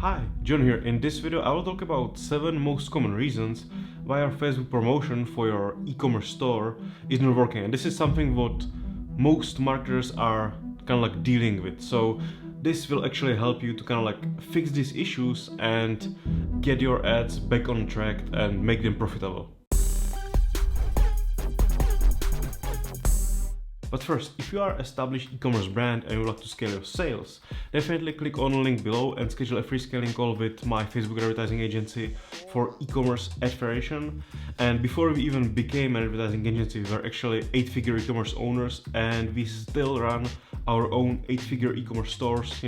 Hi, John here. In this video I will talk about 7 most common reasons why your Facebook promotion for your e-commerce store is not working. And this is something what most marketers are kind of like dealing with. So this will actually help you to kind of like fix these issues and get your ads back on track and make them profitable. But first, if you are an established e-commerce brand and you would like to scale your sales, definitely click on the link below and schedule a free scaling call with my Facebook advertising agency for e-commerce ad federation. And before we even became an advertising agency, we were actually 8-figure e-commerce owners, and we still run our own 8-figure e-commerce stores,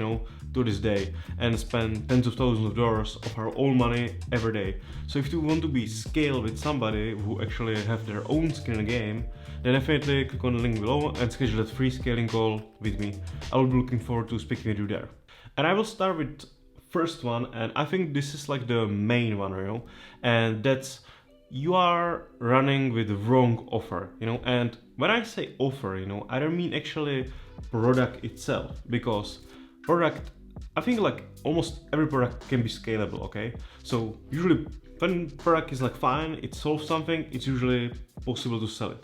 to this day, and spend tens of thousands of dollars of our own money every day. So if you want to be scaled with somebody who actually have their own skin in the game, then definitely click on the link below and schedule a free scaling call with me. I will be looking forward to speaking with you there. And I will start with first one, and I think this is like the main one, and that's you are running with the wrong offer, and when I say offer, I don't mean actually product itself, because product, I think like almost every product can be scalable, okay? So usually when product is like fine, it solves something, it's usually possible to sell it.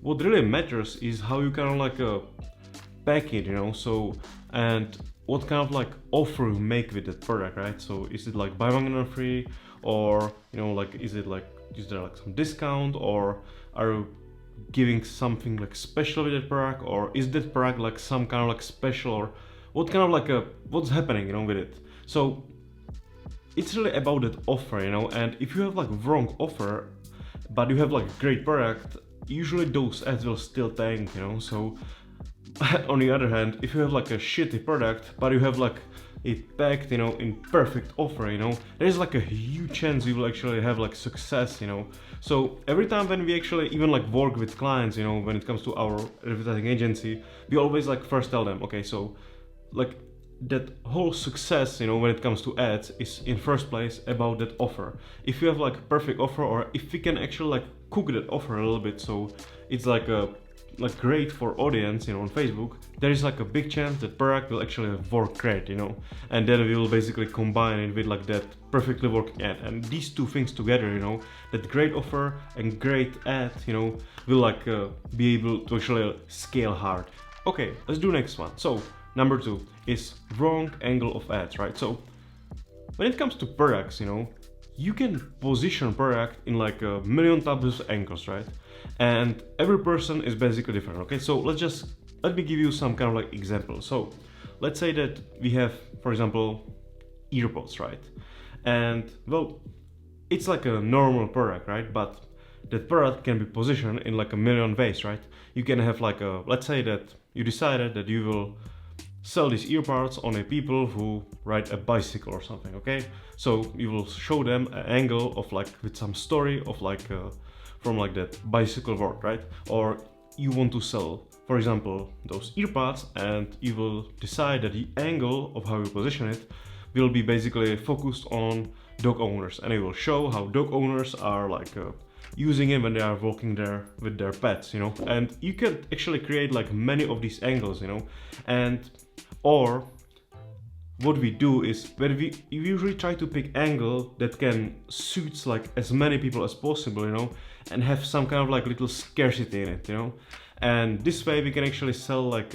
What really matters is how you kind of like pack it, so, and what kind of like offer you make with that product, right? So is it like buy one get one free, or like is there like some discount, or are you giving something like special with that product, or is that product like some kind of like special, or what kind of like what's happening with it? So it's really about that offer, and if you have like wrong offer but you have like a great product, usually those ads will still tank, so on the other hand, if you have like a shitty product but you have like it packed, in perfect offer, there's like a huge chance you will actually have like success, So every time when we actually even like work with clients, when it comes to our advertising agency, we always like first tell them, okay, so like that whole success, when it comes to ads is in first place about that offer. If you have like a perfect offer, or if we can actually like cook that offer a little bit, so it's like great for audience, on Facebook, there is like a big chance that product will actually work great, and then we will basically combine it with like that perfectly working ad. And these two things together, that great offer and great ad, will like be able to actually scale hard. Okay, let's do next one. So number 2 is wrong angle of ads, right? So when it comes to products, you can position product in like a million types of angles, right? And every person is basically different, okay? So let me give you some kind of like example. So let's say that we have, for example, earpods, right? And well, it's like a normal product, right? But that product can be positioned in like a million ways, right? You can have like let's say that you decided that you will sell these earbuds on a people who ride a bicycle or something, okay? So you will show them an angle of like with some story of like from like that bicycle world, right? Or you want to sell, for example, those earbuds, and you will decide that the angle of how you position it will be basically focused on dog owners, and it will show how dog owners are like using it when they are walking there with their pets, and you can actually create like many of these angles, and or what we do is when we usually try to pick angle that can suit like as many people as possible, and have some kind of like little scarcity in it, and this way we can actually sell like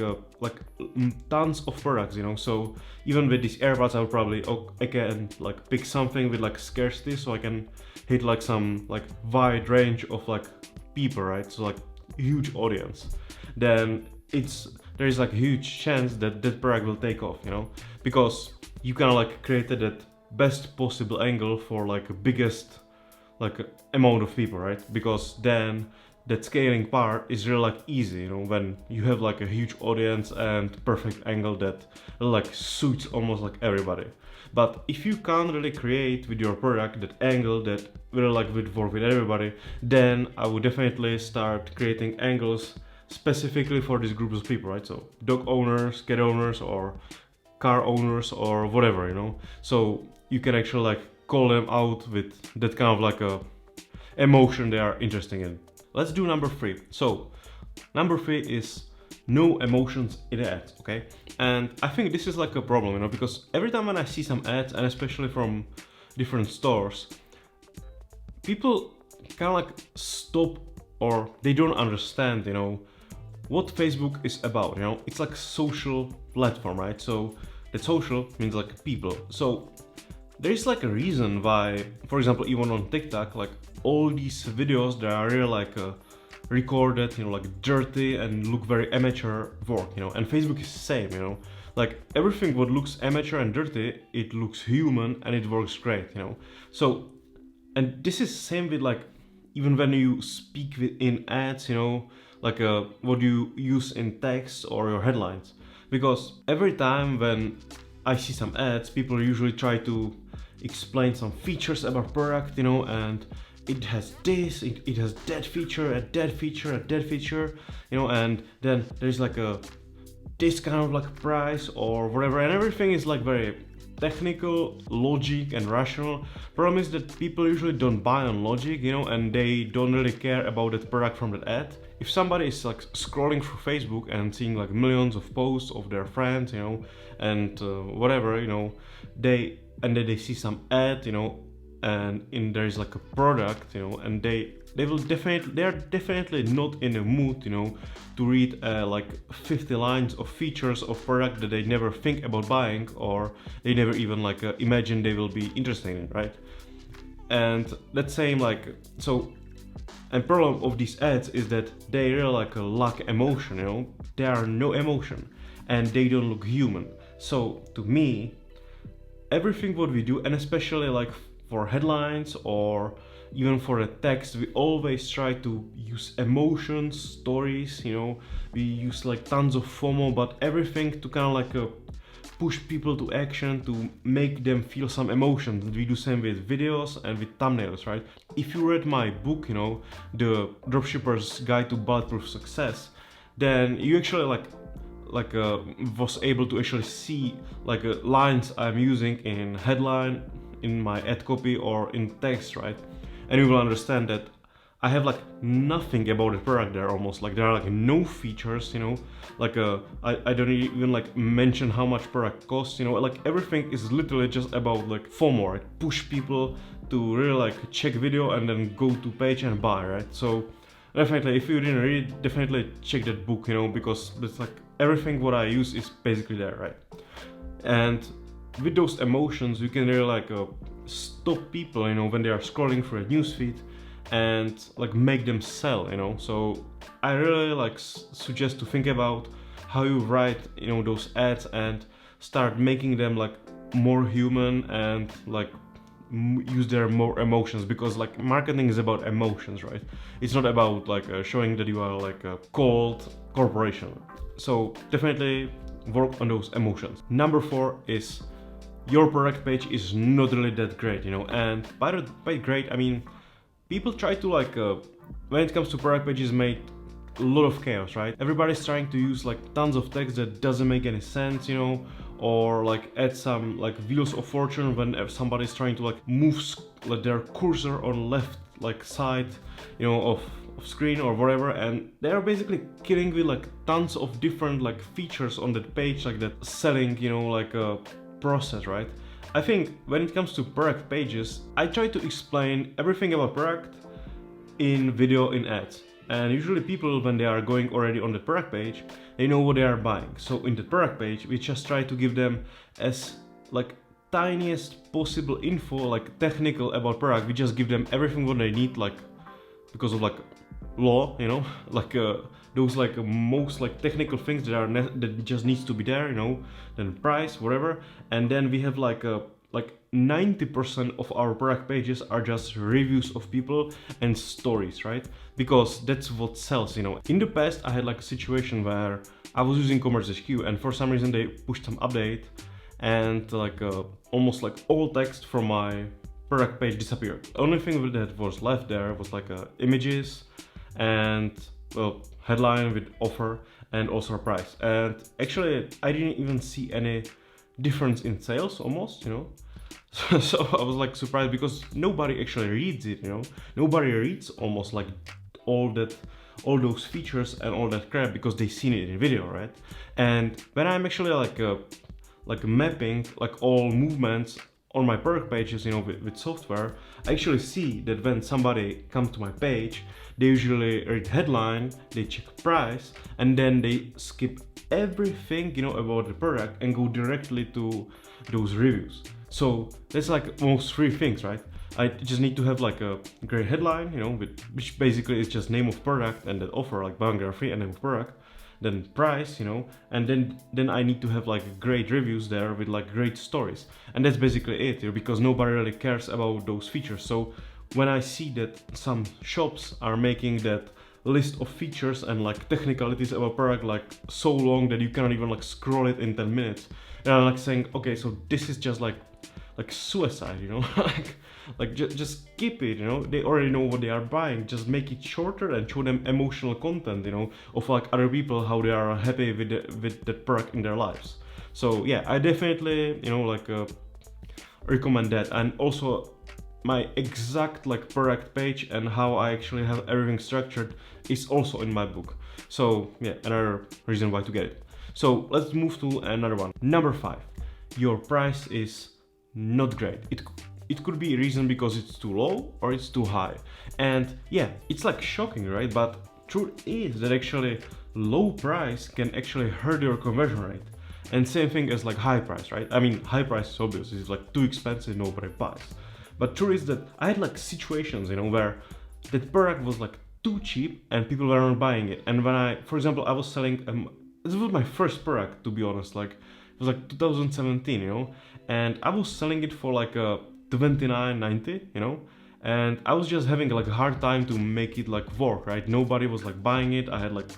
tons of products, so even with these earbuds I can like pick something with like scarcity, so I can hit like some like wide range of like people, right? So like huge audience, then there is like a huge chance that that product will take off, because you kind of like created that best possible angle for like a biggest like amount of people, right? Because then that scaling part is really like easy, when you have like a huge audience and perfect angle that like suits almost like everybody. But if you can't really create with your product that angle that will like work with everybody, then I would definitely start creating angles specifically for these groups of people, right? So dog owners, cat owners, or car owners, or whatever, so you can actually like call them out with that kind of like a emotion they are interested in. Let's do number 3. So number 3 is no emotions in ads, okay? And I think this is like a problem, you know, because every time when I see some ads, and especially from different stores, people kind of like stop, or they don't understand, you know, what Facebook is about, you know. It's like a social platform, right? So that social means like people. So there's like a reason why, for example, even on TikTok, like all these videos that are really like recorded, you know, like dirty and look very amateur work, you know. And Facebook is the same, you know, like everything what looks amateur and dirty, it looks human and it works great, you know. So, and this is same with like, even when you speak in ads, you know, like what you use in text or your headlines. Because every time when I see some ads, people usually try to explain some features about product, you know, and it has this, it has that feature, that feature, that feature, you know, and then there's like this kind of like price or whatever, and everything is like very technical, logic and rational. Problem is that people usually don't buy on logic, you know, and they don't really care about that product from that ad. If somebody is like scrolling through Facebook and seeing like millions of posts of their friends, you know, and whatever, you know, then they see some ad, you know, and there is like a product, you know, and they are definitely not in a mood, you know, to read like 50 lines of features of product that they never think about buying, or they never even like imagine they will be interested in, right? And let's say like, so, and problem of these ads is that they really like lack emotion, you know, there are no emotion and they don't look human. So to me, everything what we do, and especially like for headlines or even for the text, we always try to use emotions, stories, you know, we use like tons of FOMO, but everything to kind of like push people to action, to make them feel some emotion. We do same with videos and with thumbnails, right? If you read my book, you know, The Dropshipper's Guide to Bulletproof Success, then you actually was able to actually see like lines I'm using in headline, in my ad copy or in text, right? And you will understand that I have like nothing about the product there, almost like there are like no features, you know, like I don't even like mention how much product costs, you know, like everything is literally just about like FOMO, right? Push people to really like check video and then go to page and buy, right? So definitely, if you didn't read it, definitely check that book, you know, because it's like everything what I use is basically there, right? And with those emotions, you can really like stop people, you know, when they are scrolling through a newsfeed, and like make them sell, you know. So I really like suggest to think about how you write, you know, those ads and start making them like more human and like use their more emotions, because like marketing is about emotions, right? It's not about like showing that you are like a cold corporation. So definitely work on those emotions. Number 4 is your product page is not really that great, you know. And by great I mean people try to like when it comes to product pages, make a lot of chaos, right? Everybody's trying to use like tons of text that doesn't make any sense, you know, or like add some like wheels of fortune when somebody's trying to like move like their cursor on left like side, you know, of screen or whatever, and they're basically killing with like tons of different like features on that page, like that selling, you know, like a process, right? I think when it comes to product pages, I try to explain everything about product in video, in ads. And usually people, when they are going already on the product page, they know what they are buying. So in the product page, we just try to give them as like tiniest possible info, like technical about product. We just give them everything what they need, like because of like law, you know, like those like most like technical things that are that just needs to be there, you know, then price, whatever. And then we have like 90% of our product pages are just reviews of people and stories, right? Because that's what sells, you know. In the past, I had like a situation where I was using Commerce HQ, and for some reason they pushed some update, and like almost like all text from my product page disappeared. The only thing that was left there was like images and well, headline with offer and also a price. And actually I didn't even see any difference in sales almost, you know. So I was like surprised, because nobody actually reads it, you know. Nobody reads almost like all that all those features and all that crap because they seen it in video, right? And when I'm actually like mapping like all movements on my product pages, you know, with software, I actually see that when somebody comes to my page, they usually read headline, they check price, and then they skip everything, you know, about the product and go directly to those reviews. So that's like almost three things, right? I just need to have like a great headline, you know, which basically is just name of product and that offer, like buy one get free and name of product, then price, you know, and then I need to have like great reviews there with like great stories, and that's basically it, you know, because nobody really cares about those features. So when I see that some shops are making that list of features and like technicalities of a product like so long that you cannot even like scroll it in 10 minutes, and I'm like saying, okay, so this is just like suicide, you know. Just skip it, you know. They already know what they are buying, just make it shorter and show them emotional content, you know, of like other people, how they are happy with the product in their lives. So yeah, I definitely, you know, like recommend that. And also my exact like product page and how I actually have everything structured is also in my book. So yeah, another reason why to get it. So let's move to another one. Number 5, your price is not great. It could be a reason because it's too low or it's too high. And yeah, it's like shocking, right? But truth is that actually low price can actually hurt your conversion rate. And same thing as like high price, right? I mean, high price is obvious, it's like too expensive, nobody buys. But truth is that I had like situations, you know, where that product was like too cheap and people were not buying it. And when I, for example, I was selling, this was my first product, to be honest, like it was like 2017, you know, and I was selling it for like a $29.90, you know, and I was just having like a hard time to make it like work, right? Nobody was like buying it. I had like,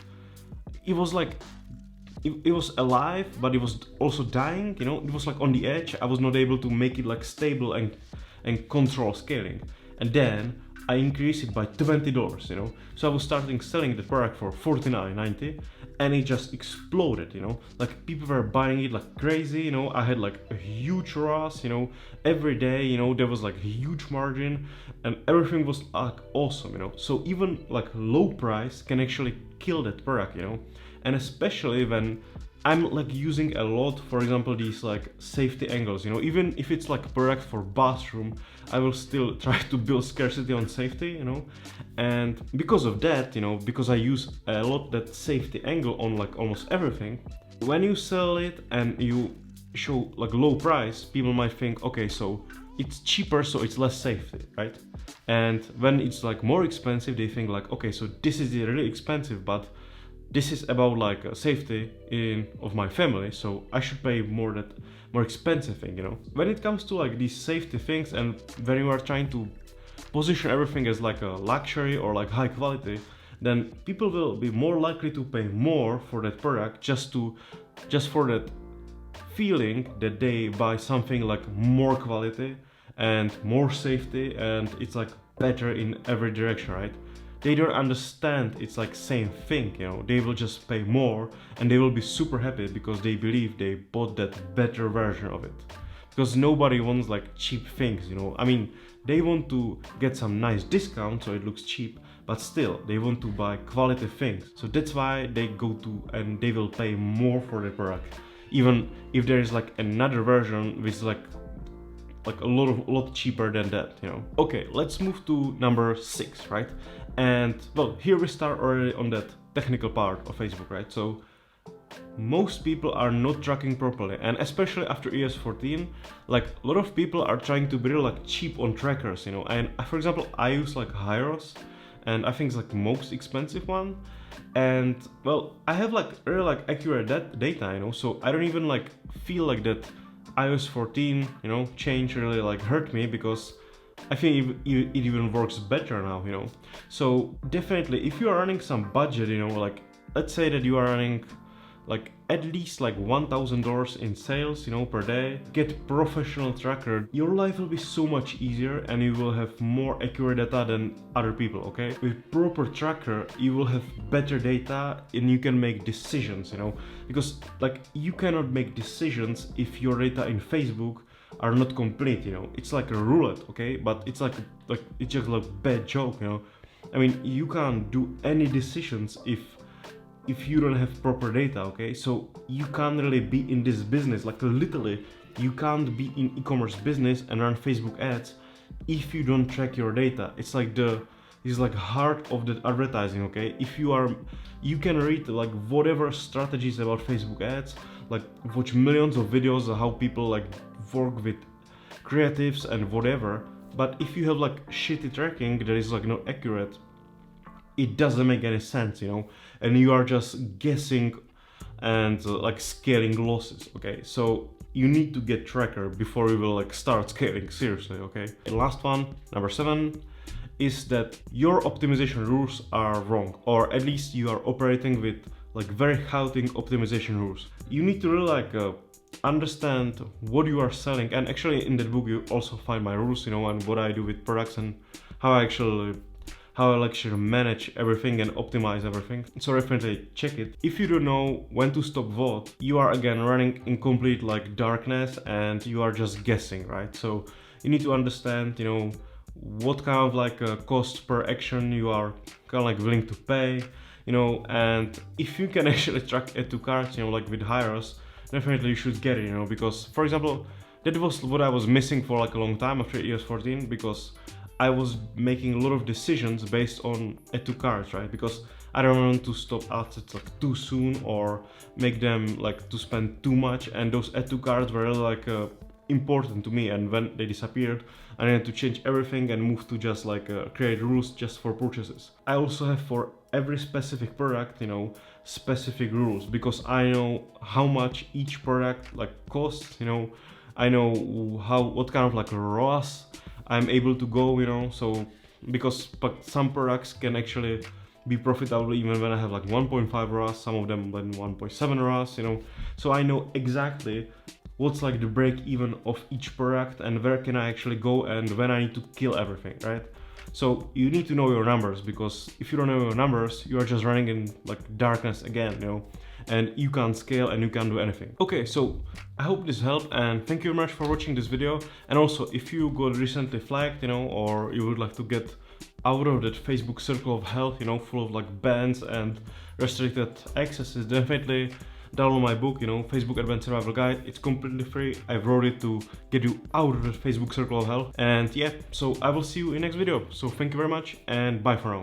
it was like, it was alive, but it was also dying, you know. It was like on the edge. I was not able to make it like stable and control scaling. And then I increased it by $20, you know. So I was starting selling the product for $49.90, and it just exploded, you know. Like people were buying it like crazy, you know. I had like a huge ROAS, you know, every day, you know. There was like a huge margin, and everything was like awesome, you know. So even like low price can actually kill that product, you know. And especially when I'm like using a lot, for example, these like safety angles, you know, even if it's like a product for bathroom, I will still try to build scarcity on safety, you know. And because of that, you know, because I use a lot that safety angle on like almost everything, when you sell it and you show like low price, people might think, okay, so it's cheaper, so it's less safety, right? And when it's like more expensive, they think like, okay, so this is really expensive, but this is about like safety of my family, so I should pay more expensive thing, you know. When it comes to like these safety things, and when you are trying to position everything as like a luxury or like high quality, then people will be more likely to pay more for that product just for that feeling that they buy something like more quality and more safety, and it's like better in every direction, right? They don't understand it's like same thing, you know. They will just pay more and they will be super happy because they believe they bought that better version of it. Because nobody wants like cheap things, you know. I mean, they want to get some nice discount so it looks cheap, but still they want to buy quality things. So that's why they go to and they will pay more for the product, even if there is like another version which is like a lot cheaper than that, you know. Okay, let's move to number 6, right? And well, here we start already on that technical part of Facebook, right? So most people are not tracking properly, and especially after iOS 14, like a lot of people are trying to be really like cheap on trackers, you know. And for example, I use like Hyros, and I think it's like the most expensive one. And well, I have like really like accurate data, you know, so I don't even like feel like that iOS 14, you know, change really like hurt me, because I think it even works better now, you know. So definitely, if you are running some budget, you know, like let's say that you are running like at least like $1,000 in sales, you know, per day, get professional tracker, your life will be so much easier and you will have more accurate data than other people, okay? With proper tracker, you will have better data and you can make decisions, you know, because like you cannot make decisions if your data in Facebook are not complete, you know. It's like a roulette, okay? But it's like it's just like bad joke, you know. I mean, you can't do any decisions if you don't have proper data, okay? So you can't really be in this business, like literally, you can't be in e-commerce business and run Facebook ads if you don't track your data. It's like it's like heart of the advertising, okay? If you can read like whatever strategies about Facebook ads, like watch millions of videos of how people like work with creatives and whatever, but if you have like shitty tracking that is like not accurate, it doesn't make any sense, you know, and you are just guessing and like scaling losses, okay? So you need to get tracker before you will like start scaling seriously, okay? And last one, number 7, is that your optimization rules are wrong, or at least you are operating with like very chaotic optimization rules. You need to really like understand what you are selling, and actually in that book you also find my rules, you know, and what I do with products and how I actually manage everything and optimize everything. So definitely check it. If you don't know when to stop what, you are again running in complete like darkness and you are just guessing, right? So you need to understand, you know, what kind of like cost per action you are kind of like willing to pay, you know, and if you can actually track add to carts, you know, like with Hyros, definitely you should get it, you know, because for example, that was what I was missing for like a long time after iOS 14, because I was making a lot of decisions based on add to carts, right? Because I don't want to stop ads like too soon or make them like to spend too much, and those add to carts were really like important to me, and when they disappeared I needed to change everything and move to just like create rules just for purchases. I also have for every specific product, you know, specific rules, because I know how much each product like costs, you know, I know what kind of like ROAS I'm able to go, you know, so because but some products can actually be profitable even when I have like 1.5 ROAS, some of them when 1.7 ROAS, you know, so I know exactly what's like the break even of each product and where can I actually go and when I need to kill everything, right? So you need to know your numbers, because if you don't know your numbers, you are just running in like darkness again, you know, and you can't scale and you can't do anything. Okay, so I hope this helped, and thank you very much for watching this video. And also, if you got recently flagged, you know, or you would like to get out of that Facebook circle of hell, you know, full of like bans and restricted accesses, definitely download my book, you know, Facebook Advanced Survival Guide. It's completely free. I wrote it to get you out of the Facebook circle of hell. And yeah, so I will see you in next video. So thank you very much and bye for now.